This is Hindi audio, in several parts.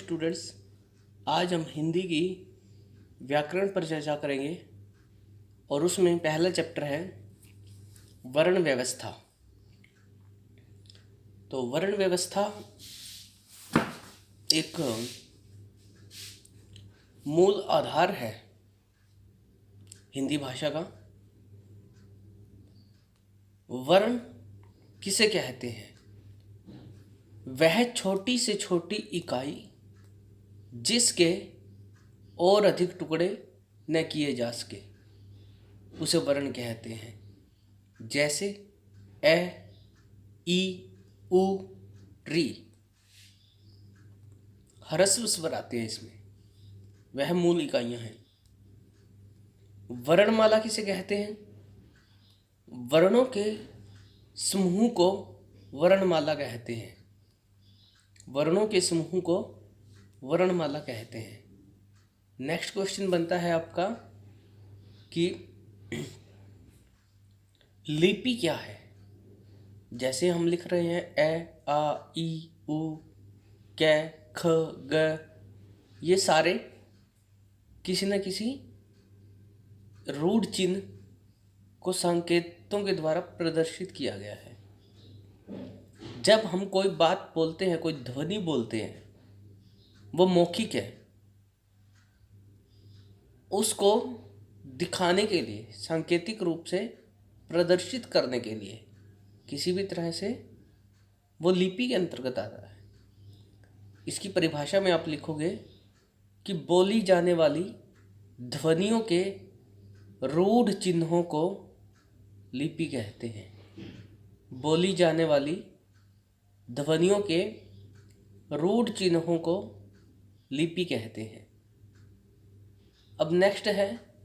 स्टूडेंट्स, आज हम हिंदी की व्याकरण पर चर्चा करेंगे और उसमें पहला चैप्टर है वर्ण व्यवस्था। तो वर्ण व्यवस्था एक मूल आधार है हिंदी भाषा का। वर्ण किसे कहते हैं? वह छोटी से छोटी इकाई जिसके और अधिक टुकड़े न किए जा सके उसे वर्ण कहते हैं। जैसे ए, ई, उ, री, ह्रस्व स्वर आते हैं इसमें, वह मूल इकाइयां हैं। वर्णमाला किसे कहते हैं? वर्णों के समूह को वर्णमाला कहते हैं। वर्णों के समूह को वर्णमाला कहते हैं। नेक्स्ट क्वेश्चन बनता है आपका कि लिपि क्या है? जैसे हम लिख रहे हैं ए, आ, ई, उ, कै, ख, ग, ये सारे किसी न किसी रूढ़ चिन्ह को संकेतों के द्वारा प्रदर्शित किया गया है। जब हम कोई बात बोलते हैं, कोई ध्वनि बोलते हैं, वो मौखिक है। उसको दिखाने के लिए, सांकेतिक रूप से प्रदर्शित करने के लिए किसी भी तरह से वो लिपि के अंतर्गत आता है। इसकी परिभाषा में आप लिखोगे कि बोली जाने वाली ध्वनियों के रूढ़ चिन्हों को लिपि कहते हैं। बोली जाने वाली ध्वनियों के रूढ़ चिन्हों को लिपि कहते हैं। अब नेक्स्ट है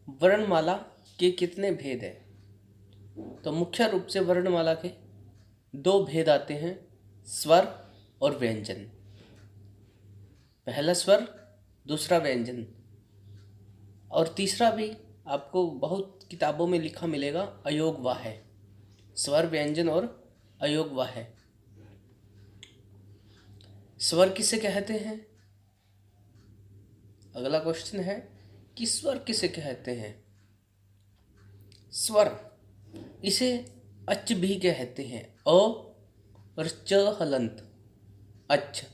वर्णमाला के कितने भेद हैं? तो मुख्य रूप से वर्णमाला के दो भेद आते हैं, स्वर और व्यंजन। पहला स्वर, दूसरा व्यंजन। और तीसरा भी आपको बहुत किताबों में लिखा मिलेगा, अयोगवाह है। स्वर, व्यंजन और अयोगवाह है। स्वर किसे कहते हैं? अगला क्वेश्चन है कि स्वर किसे कहते हैं? स्वर, इसे अच भी कहते हैं। अ और च हलंत, अच।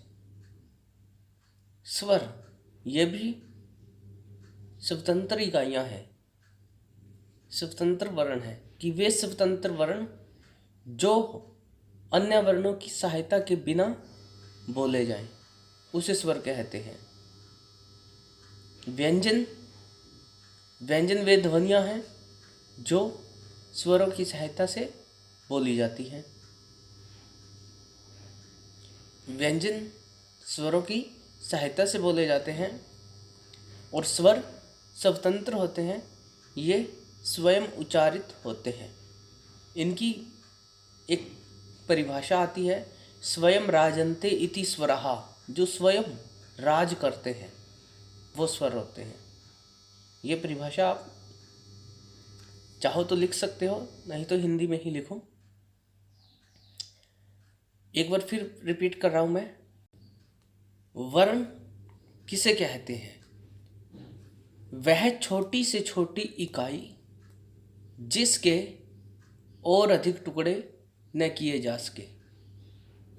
स्वर ये भी स्वतंत्र इकाइयां हैं, स्वतंत्र वर्ण है कि वे स्वतंत्र वर्ण जो अन्य वर्णों की सहायता के बिना बोले जाएं, उसे स्वर कहते हैं। व्यंजन, व्यंजन वे ध्वनियां हैं जो स्वरों की सहायता से बोली जाती हैं। व्यंजन स्वरों की सहायता से बोले जाते हैं और स्वर स्वतंत्र होते हैं, ये स्वयं उच्चारित होते हैं। इनकी एक परिभाषा आती है, स्वयं राजन्ते इति स्वरः, जो स्वयं राज करते हैं वो स्वर होते हैं। ये परिभाषा आप चाहो तो लिख सकते हो, नहीं तो हिंदी में ही लिखो। एक बार फिर रिपीट कर रहा हूं मैं। वर्ण किसे कहते हैं? वह छोटी से छोटी इकाई जिसके और अधिक टुकड़े न किए जा सके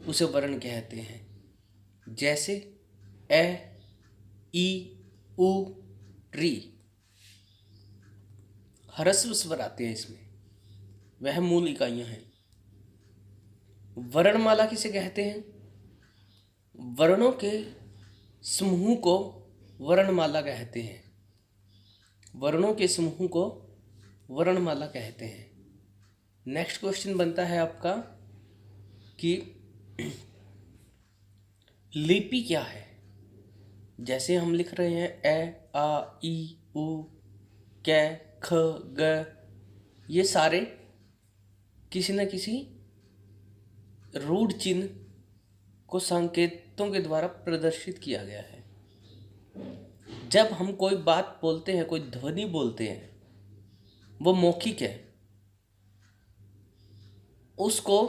उसे वर्ण कहते हैं। जैसे ए, ई, उ, री, ह्रस्व स्वर आते हैं इसमें, वह मूल इकाइयां हैं। वर्णमाला किसे कहते हैं? वर्णों के समूह को वर्णमाला कहते हैं। वर्णों के समूह को वर्णमाला कहते हैं। नेक्स्ट क्वेश्चन बनता है आपका कि लिपि क्या है? जैसे हम लिख रहे हैं ए, आ, ई, उ, कै, ख, ग, ये सारे किसी न किसी रूढ़ चिन्ह को संकेतों के द्वारा प्रदर्शित किया गया है। जब हम कोई बात बोलते हैं, कोई ध्वनि बोलते हैं, वो मौखिक है। उसको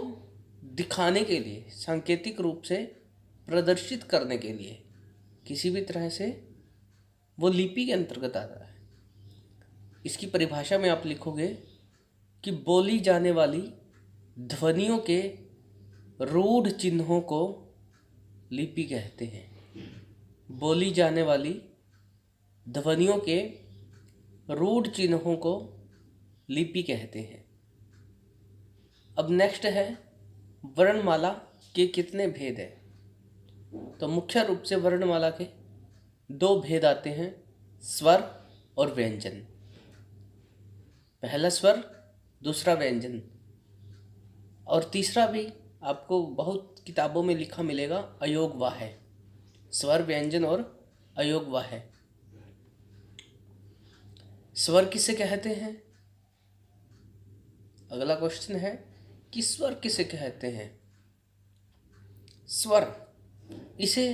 दिखाने के लिए, सांकेतिक रूप से प्रदर्शित करने के लिए किसी भी तरह से वो लिपि के अंतर्गत आता है। इसकी परिभाषा में आप लिखोगे कि बोली जाने वाली ध्वनियों के रूढ़ चिन्हों को लिपि कहते हैं। बोली जाने वाली ध्वनियों के रूढ़ चिन्हों को लिपि कहते हैं। अब नेक्स्ट है वर्णमाला के कितने भेद हैं। तो मुख्य रूप से वर्णमाला के दो भेद आते हैं, स्वर और व्यंजन। पहला स्वर, दूसरा व्यंजन। और तीसरा भी आपको बहुत किताबों में लिखा मिलेगा, अयोगवाह है। स्वर, व्यंजन और अयोगवाह है। स्वर किसे कहते हैं? अगला क्वेश्चन है कि स्वर किसे कहते हैं। स्वर इसे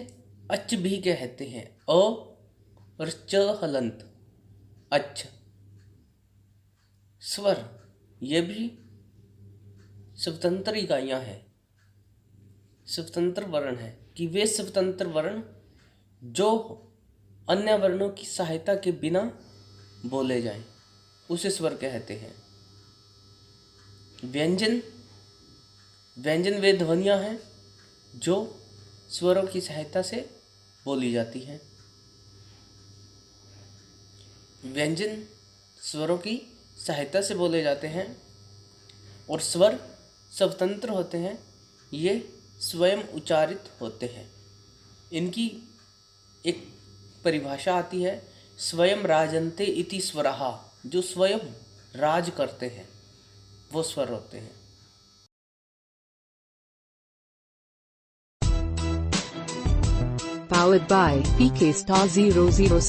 अच भी कहते हैं, अ और च हलंत, अच। स्वर ये भी स्वतंत्र इकाइयां हैं, स्वतंत्र वर्ण है कि वे स्वतंत्र वर्ण जो अन्य वर्णों की सहायता के बिना बोले जाएं, उसे स्वर कहते हैं। व्यंजन, व्यंजन वे ध्वनियां हैं जो स्वरों की सहायता से बोली जाती हैं। व्यंजन स्वरों की सहायता से बोले जाते हैं और स्वर स्वतंत्र होते हैं, ये स्वयं उच्चारित होते हैं। इनकी एक परिभाषा आती है, स्वयं राजन्ते इति स्वरः, जो स्वयं राज करते हैं वो स्वर होते हैं। Powered by PK Star 006